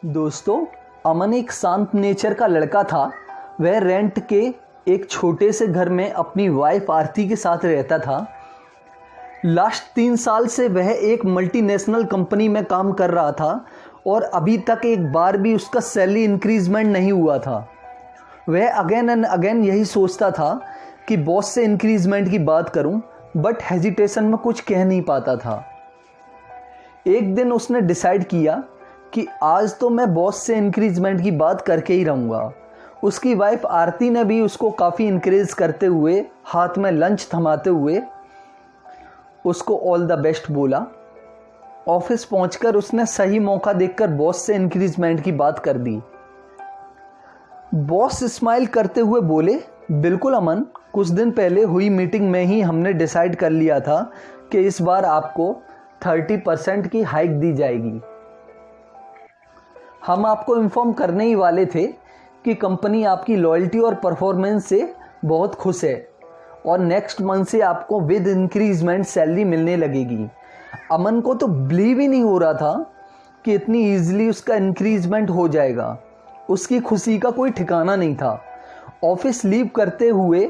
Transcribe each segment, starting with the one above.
दोस्तों, अमन एक शांत नेचर का लड़का था। वह रेंट के एक छोटे से घर में अपनी वाइफ आरती के साथ रहता था। लास्ट 3 साल से वह एक मल्टीनेशनल कंपनी में काम कर रहा था और अभी तक एक बार भी उसका सैलरी इंक्रीजमेंट नहीं हुआ था। वह अगेन एंड अगेन यही सोचता था कि बॉस से इंक्रीजमेंट की बात करूं, बट हेजिटेशन में कुछ कह नहीं पाता था। एक दिन उसने डिसाइड किया कि आज तो मैं बॉस से इंक्रीजमेंट की बात करके ही रहूँगा। उसकी वाइफ आरती ने भी उसको काफ़ी इंकरेज करते हुए, हाथ में लंच थमाते हुए उसको ऑल द बेस्ट बोला। ऑफिस पहुंचकर उसने सही मौका देखकर बॉस से इंक्रीजमेंट की बात कर दी। बॉस स्माइल करते हुए बोले, बिल्कुल अमन, कुछ दिन पहले हुई मीटिंग में ही हमने डिसाइड कर लिया था कि इस बार आपको 30% की हाइक दी जाएगी। हम आपको इन्फॉर्म करने ही वाले थे कि कंपनी आपकी लॉयल्टी और परफॉर्मेंस से बहुत खुश है और नेक्स्ट मंथ से आपको विद इंक्रीजमेंट सैलरी मिलने लगेगी। अमन को तो बिलीव ही नहीं हो रहा था कि इतनी ईजिली उसका इंक्रीजमेंट हो जाएगा। उसकी खुशी का कोई ठिकाना नहीं था। ऑफिस लीव करते हुए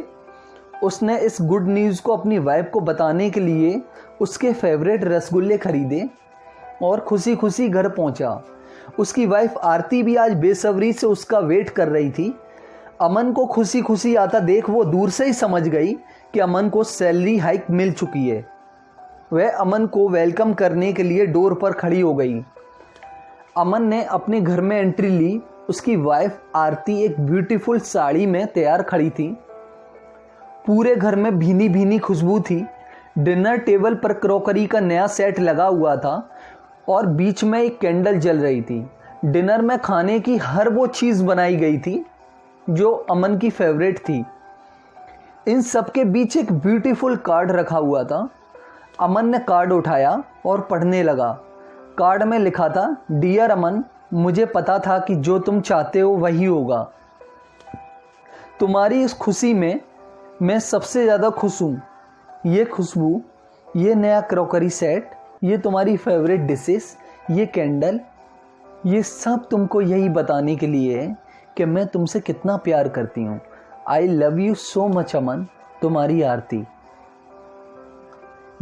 उसने इस गुड न्यूज़ को अपनी वाइफ को बताने के लिए उसके फेवरेट रसगुल्ले खरीदे और खुशी खुशी घर पहुंचा। उसकी वाइफ आरती भी आज बेसब्री से उसका वेट कर रही थी। अमन को खुशी खुशी आता देख वो दूर से ही समझ गई कि अमन को सैलरी हाइक मिल चुकी है। वह अमन को वेलकम करने के लिए डोर पर खड़ी हो गई। अमन ने अपने घर में एंट्री ली। उसकी वाइफ आरती एक ब्यूटीफुल साड़ी में तैयार खड़ी थी। पूरे घर में भीनी भीनी खुशबू थी। डिनर टेबल पर क्रॉकरी का नया सेट लगा हुआ था और बीच में एक कैंडल जल रही थी। डिनर में खाने की हर वो चीज़ बनाई गई थी जो अमन की फेवरेट थी। इन सब के बीच एक ब्यूटीफुल कार्ड रखा हुआ था। अमन ने कार्ड उठाया और पढ़ने लगा। कार्ड में लिखा था, डियर अमन, मुझे पता था कि जो तुम चाहते हो वही होगा। तुम्हारी इस खुशी में मैं सबसे ज़्यादा खुश हूँ। ये खुशबू, ये नया क्रॉकरी सेट, ये तुम्हारी फेवरेट डिशेस, ये कैंडल, ये सब तुमको यही बताने के लिए है कि मैं तुमसे कितना प्यार करती हूँ। I love you so much Aman, तुम्हारी आरती।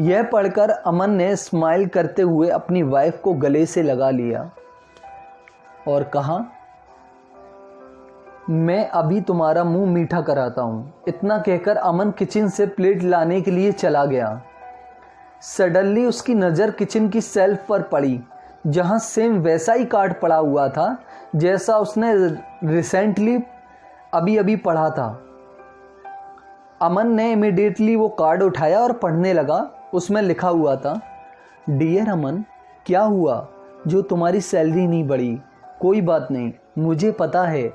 यह पढ़कर अमन ने स्माइल करते हुए अपनी वाइफ को गले से लगा लिया और कहा, मैं अभी तुम्हारा मुंह मीठा कराता हूँ। इतना कहकर अमन किचन से प्लेट लाने के लिए चला गया। सडनली उसकी नज़र किचन की शेल्फ पर पड़ी जहाँ सेम वैसा ही कार्ड पड़ा हुआ था जैसा उसने रिसेंटली अभी पढ़ा था। अमन ने इमीडिएटली वो कार्ड उठाया और पढ़ने लगा। उसमें लिखा हुआ था, डियर अमन, क्या हुआ जो तुम्हारी सैलरी नहीं बढ़ी? कोई बात नहीं, मुझे पता है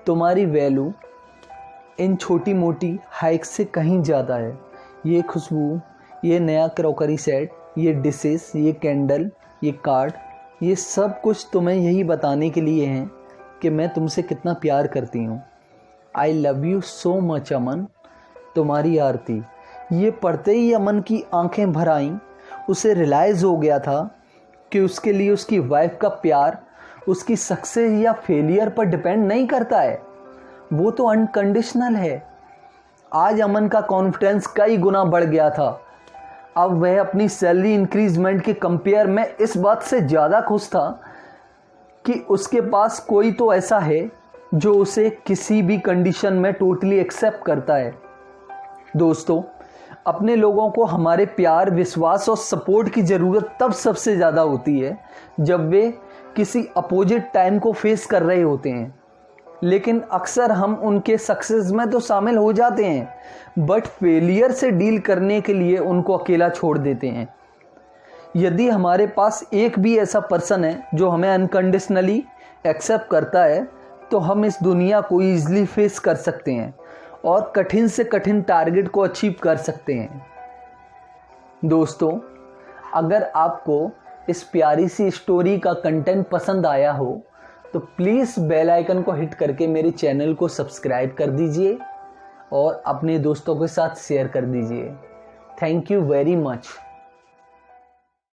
तुम्हारी वैल्यू इन छोटी मोटी हाइक से कहीं ज़्यादा है। ये खुशबू, ये नया क्रॉकरी सेट, ये डिशेस, ये कैंडल, ये कार्ड, ये सब कुछ तुम्हें यही बताने के लिए हैं कि मैं तुमसे कितना प्यार करती हूँ। I love you so much Aman, तुम्हारी आरती। ये पढ़ते ही अमन की आंखें भर आईं। उसे रियलाइज़ हो गया था कि उसके लिए उसकी वाइफ का प्यार उसकी सक्सेस या फेलियर पर डिपेंड नहीं करता है, वो तो अनकंडीशनल है। आज अमन का कॉन्फिडेंस कई गुना बढ़ गया था। अब वह अपनी सैलरी इंक्रीजमेंट के कंपेयर में इस बात से ज़्यादा खुश था कि उसके पास कोई तो ऐसा है जो उसे किसी भी कंडीशन में टोटली एक्सेप्ट करता है। दोस्तों, अपने लोगों को हमारे प्यार, विश्वास और सपोर्ट की ज़रूरत तब सबसे ज़्यादा होती है जब वे किसी अपोजिट टाइम को फेस कर रहे होते हैं। लेकिन अक्सर हम उनके सक्सेस में तो शामिल हो जाते हैं, बट फेलियर से डील करने के लिए उनको अकेला छोड़ देते हैं। यदि हमारे पास एक भी ऐसा पर्सन है जो हमें अनकंडीशनली एक्सेप्ट करता है, तो हम इस दुनिया को ईजिली फेस कर सकते हैं और कठिन से कठिन टारगेट को अचीव कर सकते हैं। दोस्तों, अगर आपको इस प्यारी सी स्टोरी का कंटेंट पसंद आया हो तो प्लीज़ बेल आइकन को हिट करके मेरे चैनल को सब्सक्राइब कर दीजिए और अपने दोस्तों के साथ शेयर कर दीजिए। Thank you very much.